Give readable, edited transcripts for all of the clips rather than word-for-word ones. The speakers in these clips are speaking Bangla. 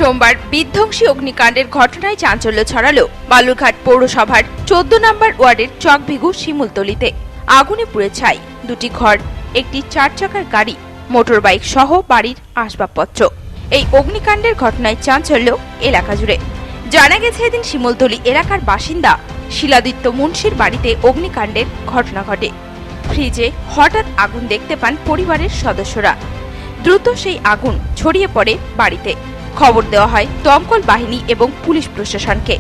সোমবার বিধ্বংসী অগ্নিকাণ্ডের ঘটনায় চাঞ্চল্য ছড়ালো বালুরঘাট পৌরসভার 14 নম্বর ওয়ার্ডের চকভিগু শিমুলতলিতে। আগুনে পুড়ে ছাই দুটি ঘর, একটি 4 চাকার গাড়ি, মোটরবাইক সহ বাড়ির আসবাবপত্র। এই অগ্নিকাণ্ডের ঘটনায় চাঞ্চল্য এলাকা জুড়ে। জানা গেছে, এদিন শিমুলতলি এলাকার বাসিন্দা শিলাদিত্য মুন্সির বাড়িতে অগ্নিকাণ্ডের ঘটনা ঘটে। ফ্রিজে হঠাৎ আগুন দেখতে পান পরিবারের সদস্যরা। দ্রুত সেই আগুন ছড়িয়ে পড়ে বাড়িতে। খবর দেওয়া হয় দমকল বাহিনী এবং পুলিশ প্রশাসনকে।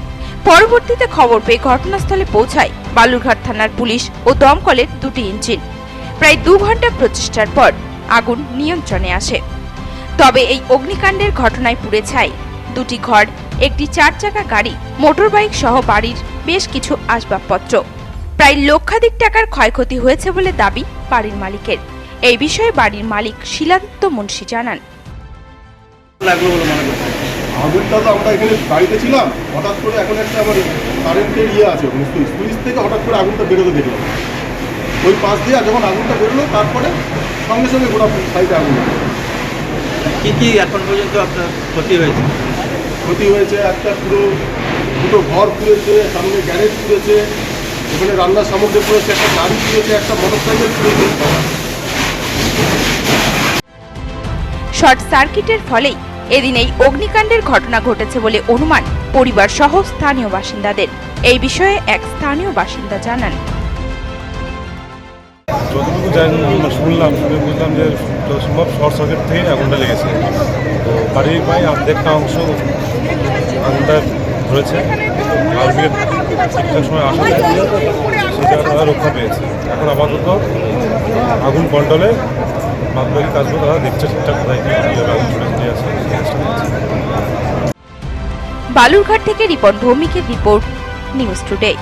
পরবর্তীতে খবর পেয়ে ঘটনাস্থলে পৌঁছায় বালুরঘাট থানার পুলিশ ও দমকলের দুটি ইঞ্জিন। প্রায় 2 ঘন্টা প্রচেষ্টার পর আগুন নিয়ন্ত্রণে আসে। তবে এই অগ্নিকাণ্ডের ঘটনায় পুড়ে ছাই দুটি ঘর, একটি 4 চাকা গাড়ি, মোটরবাইক সহ বাড়ির বেশ কিছু আসবাবপত্র। প্রায় লক্ষাধিক টাকার ক্ষয়ক্ষতি হয়েছে বলে দাবি বাড়ির মালিকের। এই বিষয়ে বাড়ির মালিক শিলাদিত্য মুন্সি জানান, আগুনটা তো আমরা এখানে বাড়িতে ছিলাম, হঠাৎ করে এখন একটা আমার কারেন্টের আছে সুইচ থেকে হঠাৎ করে আগুনটা বেরোতে দেখলাম। ওই পাশ দিয়ে যখন আগুনটা বেরোলো তারপরে সঙ্গে সঙ্গে গোটা সাইডে আগুন। কী কী এখন পর্যন্ত আপনার ক্ষতি হয়েছে? ক্ষতি হয়েছে একটা দুটো ঘর পুড়েছে, সামনে গ্যারেজ পুড়েছে, এখানে রান্নার সামগ্রী পুড়েছে, একটা গাড়ি পুড়েছে, একটা মোটরসাইকেল পুড়েছে। শর্ট সার্কিটের ফলেই এদিন এই অগ্নিকাণ্ডের ঘটনা ঘটেছে বলে অনুমান পরিবার সহ স্থানীয় বাসিন্দাদের। এই বিষয়ে এক স্থানীয় বাসিন্দা জানান, যতটুকু শুনলাম বুঝলাম যে সম্ভব শর্ট সার্কিট থেকে আগুনটা লেগেছে। তো বাড়ির প্রায় অর্ধেকটা অংশ আগুনটা ধরেছে। আর্মির ঠিকঠাক সময় আসা সেটা তারা রক্ষা পেয়েছে। এখন আপাতত আগুন কন্ট্রোলে বাকি কাজগুলো তারা দেখছে ঠিকঠাক কোথায় আগুন ছড়িয়ে আছে। বালুরঘাট থেকে রিপন ভৌমিকের রিপোর্ট, নিউজ টুডে।